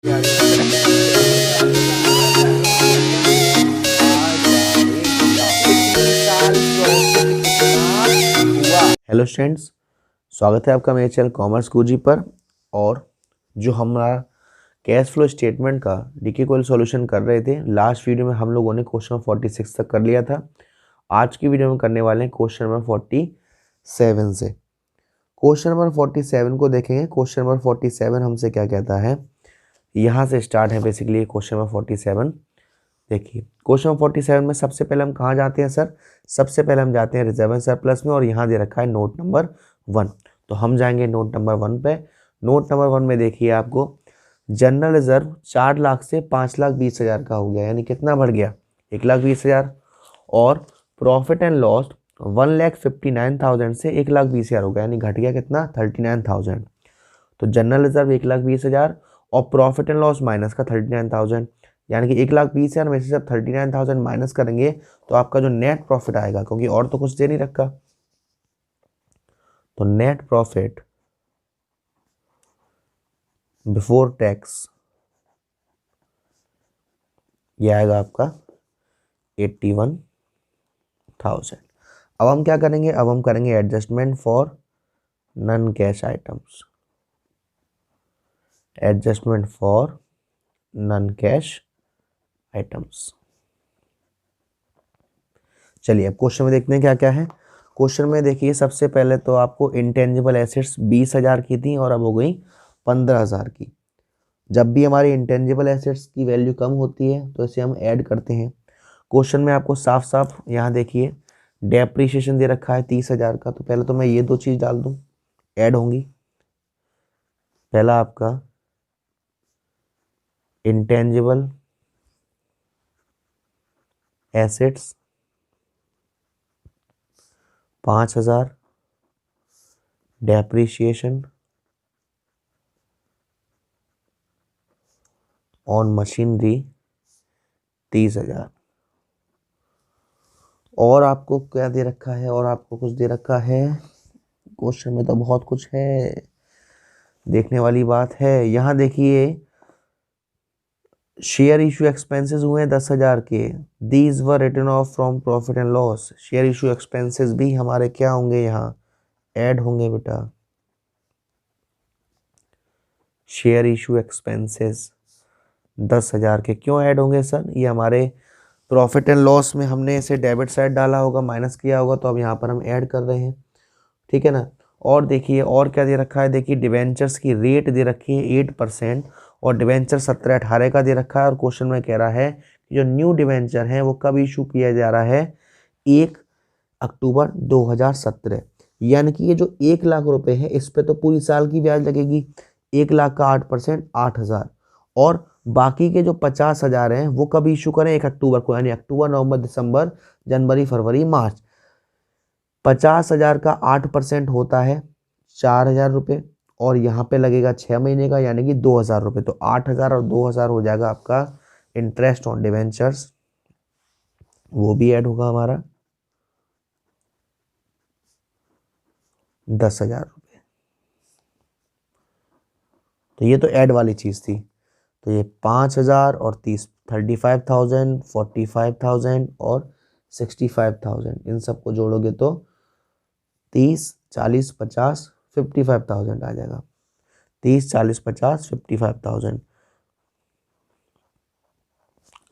Hello students, स्वागत है आपका मेरे चैनल कॉमर्स गुरुजी पर। और जो हमारा कैश फ्लो स्टेटमेंट का डीके कोल सॉल्यूशन कर रहे थे, लास्ट वीडियो में हम लोगों ने क्वेश्चन 46 तक कर लिया था। आज की वीडियो में करने वाले हैं क्वेश्चन नंबर 47 से। क्वेश्चन नंबर 47 को देखेंगे। क्वेश्चन नंबर 47 हमसे क्या कहता है, यहाँ से स्टार्ट है बेसिकली क्वेश्चन नंबर 47। देखिए क्वेश्चन नंबर 47 में सबसे पहले हम कहाँ जाते हैं सर? सबसे पहले हम जाते हैं रिजर्व एंड सरप्लस में, और यहाँ दे रखा है नोट नंबर 1। तो हम जाएंगे नोट नंबर 1 पे। नोट नंबर 1 में देखिए आपको जनरल रिजर्व 4 लाख से 5,20,000 का हो गया, यानी कितना बढ़ गया? 1,20,000। और प्रॉफिट एंड लॉस 1,59,000 से 1,20,000 हो गया, यानी घट गया कितना? 39,000। तो जनरल रिजर्व 1,20,000 और प्रॉफिट एंड लॉस माइनस का 39,000, यानी कि 1,20,000 में से जब 39,000 माइनस करेंगे तो आपका जो नेट प्रॉफिट आएगा, क्योंकि और तो कुछ दे नहीं रखा, तो नेट प्रॉफिट बिफोर टैक्स ये आएगा आपका 81,000। अब हम क्या करेंगे? अब हम करेंगे adjustment for non cash items. Adjustment for non cash items. चलिए अब क्वेश्चन में देखते हैं क्या क्या है। क्वेश्चन में देखिए सबसे पहले तो आपको इंटेंजिबल एसेट्स 20,000 की थी और अब हो गई 15,000 की। जब भी हमारी इंटेंजिबल एसेट्स की वैल्यू कम होती है तो इसे हम ऐड करते हैं। क्वेश्चन में आपको साफ साफ यहाँ देखिए डेप्रीशिएशन दे रखा है 30,000 का, तो पहले तो मैं ये दो चीज़ डाल दूँ, ऐड होंगी। पहला आपका intangible assets 5,000, depreciation on machinery 30,000। और आपको क्या दे रखा है? और आपको कुछ दे रखा है? क्वेश्चन में तो बहुत कुछ है, देखने वाली बात है। यहाँ देखिए शेयर इशू एक्सपेंसेस हुए हैं 10,000 के। These were written off from profit and loss. Share issue expenses भी हमारे क्या होंगे? यहाँ ऐड होंगे बेटा। शेयर इशू एक्सपेंसेस 10,000 के क्यों ऐड होंगे सर? ये हमारे प्रॉफिट एंड लॉस में हमने इसे डेबिट साइड डाला होगा, माइनस किया होगा, तो अब यहाँ पर हम ऐड कर रहे हैं, ठीक है ना। और देखिए और क्या दे रखा है? देखिए डिवेंचर्स की रेट दे रखी है 8% और डिवेंचर 17-18 का दे रखा है। और क्वेश्चन में कह रहा है कि जो न्यू डिवेंचर है वो कब इशू किया जा रहा है? 1 अक्टूबर 2017। यानी कि ये जो 1 लाख रुपए है इस पे तो पूरी साल की ब्याज लगेगी। 1 लाख का 8% 8,000, और बाकी के जो 50,000 हैं वो कब इशू करें? 1 अक्टूबर को, यानी अक्टूबर, नवंबर, दिसंबर, जनवरी, फरवरी, मार्च। 50,000 का 8% होता है 4,000 रुपये, और यहाँ पे लगेगा 6 महीने का, यानी कि 2,000 रुपये। तो 8,000 और 2,000 हो जाएगा आपका इंटरेस्ट ऑन डिवेंचर्स, वो भी ऐड होगा हमारा 10,000 रुपये। तो ये तो ऐड वाली चीज़ थी। तो ये 5,000 और 35,000, 45,000 और 65,000, इन सबको जोड़ोगे तो 30, 40, 50, 55,000 आ जाएगा। 30, 40, 50, 55,000।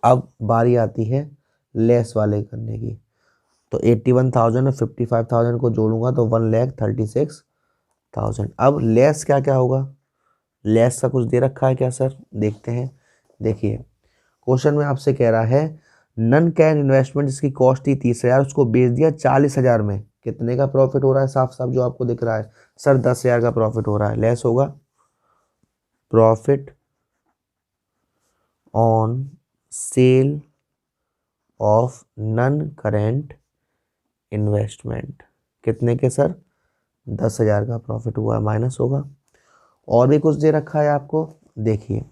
अब बारी आती है लेस वाले करने की। तो 81,000 और 55,000 को जोड़ूंगा तो 1,36,000। अब लेस क्या क्या होगा? लेस का कुछ दे रखा है क्या सर? देखते हैं। देखिए क्वेश्चन में आपसे कह रहा है नन कैश इन्वेस्टमेंट जिसकी कॉस्ट थी 30,000, उसको बेच दिया 40,000 में। कितने का प्रॉफिट हो रहा है? साफ साफ जो आपको दिख रहा है सर, 10,000 का प्रॉफिट हो रहा है। लेस होगा profit on sale of non current investment. कितने के सर? 10,000 का प्रॉफिट हुआ है, माइनस होगा। और भी कुछ दे रखा है आपको, देखिए।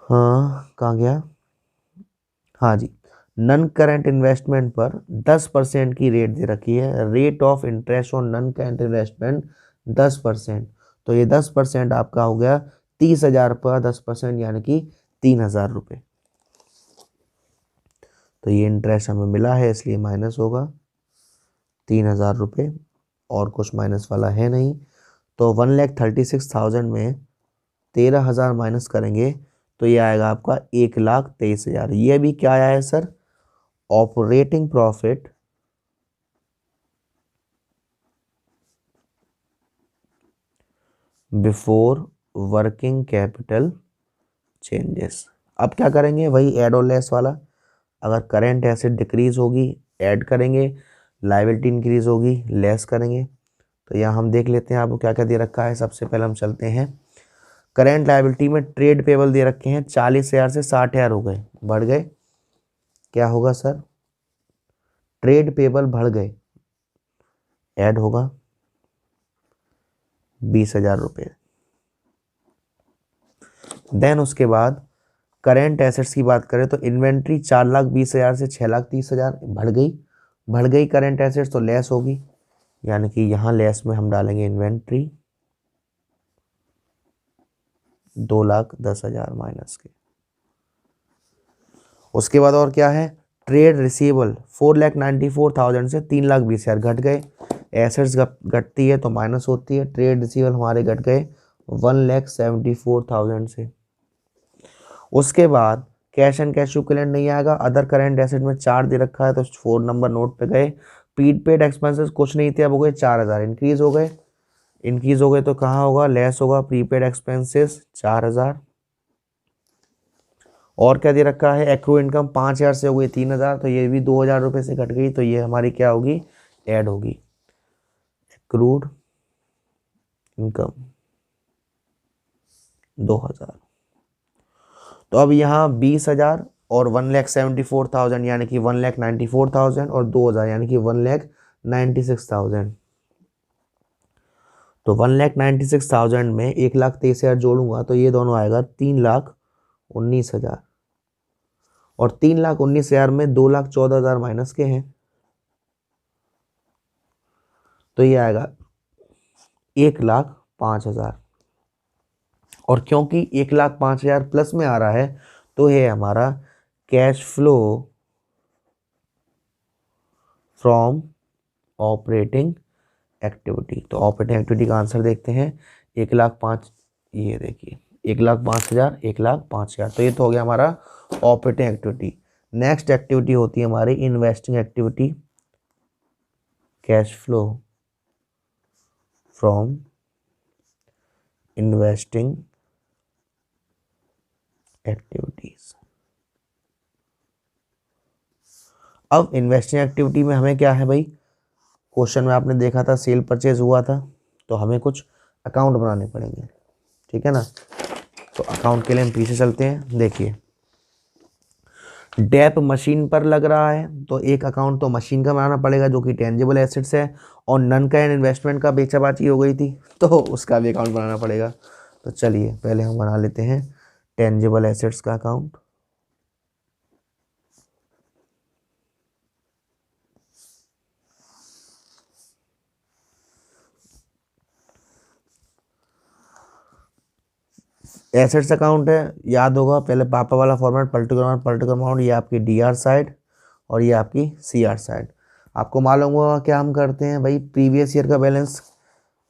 हाँ कहाँ गया? हाँ जी, नन करेंट इन्वेस्टमेंट पर 10% की रेट दे रखी है। Rate of interest on non current investment 10%। तो ये 10% आपका हो गया 30,000 पर 10% यानी कि 3,000 रुपये। तो ये इंटरेस्ट हमें मिला है इसलिए माइनस होगा 3,000 रुपये, और कुछ माइनस वाला है नहीं। तो 1,36,000 में 13,000 माइनस करेंगे तो ये आएगा आपका 1,23,000। ये भी क्या आया है sir? Operating profit before working capital changes. अब क्या करेंगे? वही ऐड और लेस वाला। अगर करेंट एसेट डिक्रीज होगी ऐड करेंगे, लायबिलिटी इंक्रीज होगी लेस करेंगे। तो यहाँ हम देख लेते हैं आपको क्या क्या दे रखा है। सबसे पहले हम चलते हैं करेंट लायबिलिटी में। ट्रेड पेबल दे रखे हैं 40,000 से 60,000 हो गए, बढ़ गए। क्या होगा सर? ट्रेड पेबल बढ़ गए, ऐड होगा 20,000 रुपये। देन उसके बाद करेंट एसेट्स की बात करें तो इन्वेंट्री 4,20,000 से 6,30,000 बढ़ गई करेंट एसेट्स, तो लेस होगी, यानी कि यहाँ लेस में हम डालेंगे इन्वेंट्री 2,10,000 माइनस के। उसके बाद और क्या है? ट्रेड रिसीवेबल 4,94,000 से 3,20,000 घट गए। एसेट्स घटती है तो माइनस होती है। ट्रेड रिसीवेबल हमारे घट गए 1,74,000 से। उसके बाद कैश एंड कैश इक्विवेलेंट नहीं आएगा। अदर करेंट एसेट में 4 दे रखा है तो 4 नंबर नोट पे गए। प्रीपेड एक्सपेंसेस कुछ नहीं थे, अब हो गए 4,000, इंक्रीज हो गए तो कहाँ होगा? लेस होगा। Prepaid expenses 4,000। और क्या दे रखा है? एक्रू इनकम 5,000 से हो गई 3,000, तो ये भी 2,000 रुपये से घट गई, तो ये हमारी क्या होगी? ऐड होगी। Accrued income 2,000। तो अब यहाँ 20,000 और 1,74,000 यानी कि 1,94,000 और 2,000 यानी कि 1,96,000। तो 1,96,000 में 1,23,000 जोड़ूंगा तो ये दोनों आएगा 3,19,000, और 3,19,000 में 2,14,000 माइनस के हैं तो ये आएगा 1,05,000। और क्योंकि 1,05,000 प्लस में आ रहा है तो ये हमारा cash flow from operating activity. तो ऑपरेटिंग एक्टिविटी का आंसर देखते हैं 1,05,000, ये देखिए 1,05,000, 1,05,000। तो ये तो हो गया हमारा ऑपरेटिंग एक्टिविटी। नेक्स्ट एक्टिविटी होती है हमारी investing activity. Cash flow from investing activities. अब इन्वेस्टिंग एक्टिविटी में हमें क्या है भाई? क्वेश्चन में आपने देखा था सेल परचेज हुआ था, तो हमें कुछ अकाउंट बनाने पड़ेंगे, ठीक है ना। तो अकाउंट के लिए हम पीछे चलते हैं। देखिए डेप मशीन पर लग रहा है तो एक अकाउंट तो मशीन का बनाना पड़ेगा जो कि टेंजिबल एसेट्स है, और नन करेंट इन्वेस्टमेंट का बेचाबाची हो गई थी तो उसका भी अकाउंट बनाना पड़ेगा। तो चलिए पहले हम बना लेते हैं टेंजिबल एसेट्स का अकाउंट। एसेट्स अकाउंट है, याद होगा पहले पापा वाला फॉर्मेट, पर्टिकुलर अमाउंट, ये आपकी डीआर साइड और ये आपकी सीआर साइड। आपको मालूम होगा क्या हम करते हैं भाई? प्रीवियस ईयर का बैलेंस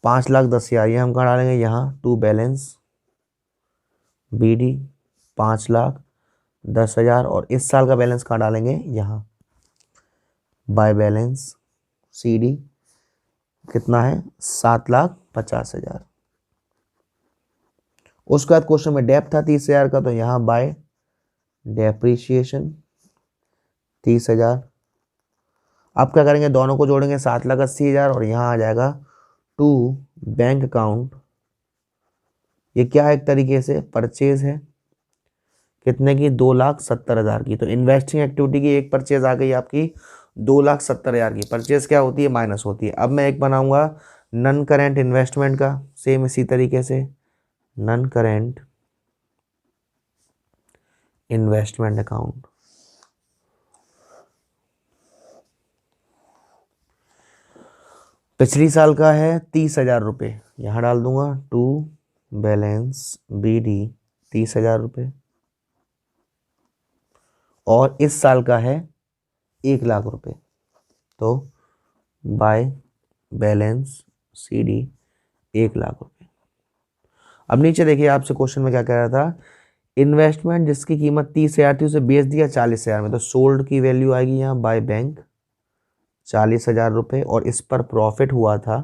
5,10,000 ये हम कहाँ डालेंगे? यहाँ टू बैलेंस बीडी 5,10,000, और इस साल का बैलेंस कहाँ डालेंगे? यहाँ बाय बैलेंस सीडी कितना है? 7,50,000। उसके बाद क्वेश्चन में डेप था 30,000 का, तो यहाँ बाय डेप्रीशिएशन 30,000। अब क्या करेंगे? दोनों को जोड़ेंगे 7,80,000, और यहाँ आ जाएगा टू बैंक अकाउंट। ये क्या है? एक तरीके से परचेज है, कितने की? 2,70,000 की। तो इन्वेस्टिंग एक्टिविटी की एक परचेज आ गई आपकी 2,70,000 की। परचेज क्या होती है? माइनस होती है। अब मैं एक बनाऊंगा नन करेंट इन्वेस्टमेंट का, सेम इसी तरीके से नन करेंट इन्वेस्टमेंट अकाउंट। पिछली साल का है 30,000 रुपये, यहाँ डाल दूंगा टू बैलेंस BD 30,000 रुपये और इस साल का है 1,00,000 रुपये, तो बाय बैलेंस CD 1,00,000 रुपये। अब नीचे देखिए आपसे क्वेश्चन में क्या कह रहा था, इन्वेस्टमेंट जिसकी कीमत 30,000 थी उसे बेच दिया 40,000 में, तो सोल्ड की वैल्यू आएगी यहाँ बाय बैंक 40,000 रुपये और इस पर प्रॉफिट हुआ था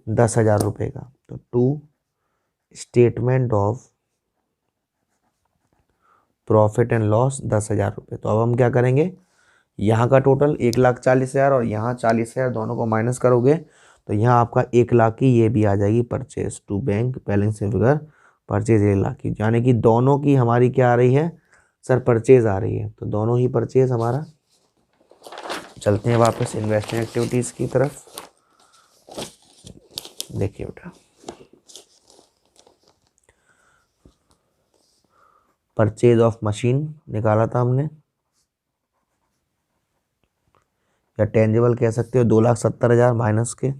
10,000 रुपये का, तो to statement of profit and loss 10,000 रुपये। तो अब हम क्या करेंगे, यहाँ का टोटल 1,40,000 और यहाँ 40,000 दोनों को माइनस करोगे तो यहाँ आपका 1,00,000 की ये भी आ जाएगी purchase to bank balancing figure purchase 1,00,000 की, यानी कि दोनों की हमारी क्या आ रही है सर, परचेज आ रही है, तो दोनों ही परचेज हमारा। चलते हैं वापस इन्वेस्टिंग एक्टिविटीज़ की तरफ। देखिए बेटा, परचेज ऑफ मशीन निकाला था हमने, या टेंजिबल कह सकते हो, 2,70,000 माइनस के,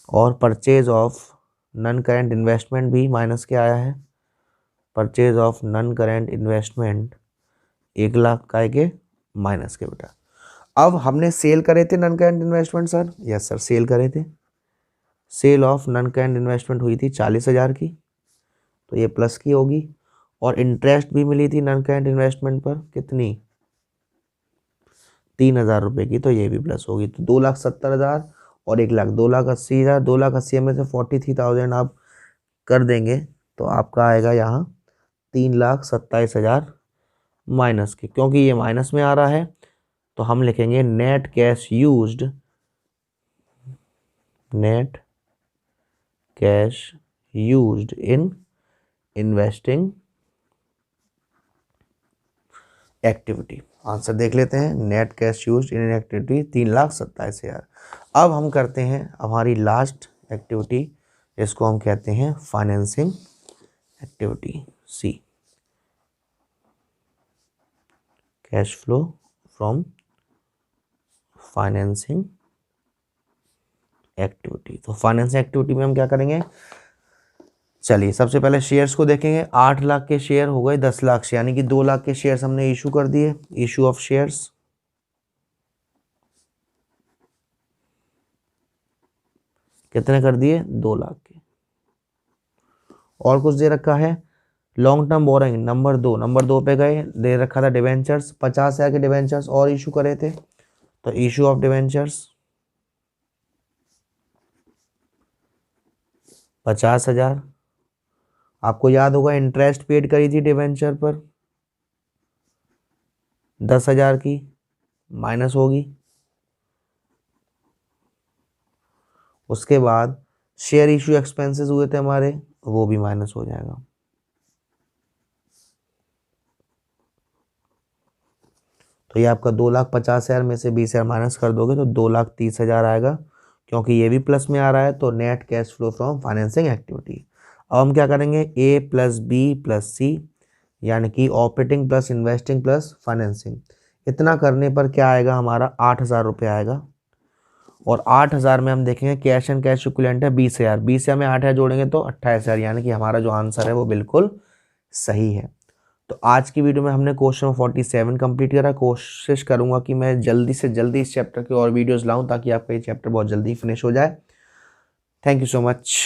और purchase of non current investment भी माइनस के आया है, purchase of non current investment 1,00,000 का के माइनस के बेटा। अब हमने सेल करे थे non current investment sir, yes sir sale करे थे, sale of non current investment हुई थी 40,000 की, तो ये प्लस की होगी, और इंटरेस्ट भी मिली थी नॉन करेंट इन्वेस्टमेंट पर कितनी 3,000 रुपये की, तो ये भी प्लस होगी, तो 2,70,000 और 1,00,000 2,80,000, 2,80,000 में से 43,000 आप कर देंगे तो आपका आएगा यहाँ 3,27,000 माइनस के, क्योंकि ये माइनस में आ रहा है तो हम लिखेंगे net cash used, net cash used in investing activity. Answer देख लेते हैं, net cash used in activity 3,27,000। अब हम करते हैं हमारी लास्ट एक्टिविटी, इसको हम कहते हैं financing activity C, cash flow from financing activity. तो फाइनेंसिंग एक्टिविटी में हम क्या करेंगे, चलिए सबसे पहले शेयर्स को देखेंगे। 8,00,000 के शेयर हो गए 10,00,000 से, यानी कि 2,00,000 के शेयर्स हमने इशू कर दिए, इशू ऑफ शेयर्स, कितने कर दिए 2,00,000 के। और कुछ दे रखा है, लॉन्ग टर्म बोरिंग नंबर 2 पे गए, दे रखा था डिवेंचर्स 50,000 के डिवेंचर्स और इशू करे थे, तो इशू ऑफ डिवेंचर्स 50,000। आपको याद होगा इंटरेस्ट पेड करी थी डिवेंचर पर 10,000 की, माइनस होगी। उसके बाद शेयर इशू एक्सपेंसेस हुए थे हमारे, वो भी माइनस हो जाएगा। तो ये आपका 2,50,000 में से 20,000 माइनस कर दोगे तो 2,30,000 आएगा, क्योंकि ये भी प्लस में आ रहा है, तो net cash flow from financing activity. अब हम क्या करेंगे, A + B + C, यानी कि operating plus investing plus financing, इतना करने पर क्या आएगा हमारा 8,000 रुपये आएगा। और 8,000 में हम देखेंगे कैश एंड कैश इक्विवेलेंट है 20,000, 20,000 में 8,000 जोड़ेंगे तो 28,000, यानी कि हमारा जो आंसर है वो बिल्कुल सही है। तो आज की वीडियो में हमने क्वेश्चन 47 कंप्लीट करा। कोशिश करूंगा कि मैं जल्दी से जल्दी इस चैप्टर के और वीडियोस लाऊं ताकि आपका ये चैप्टर बहुत जल्दी फिनिश हो जाए। Thank you so much.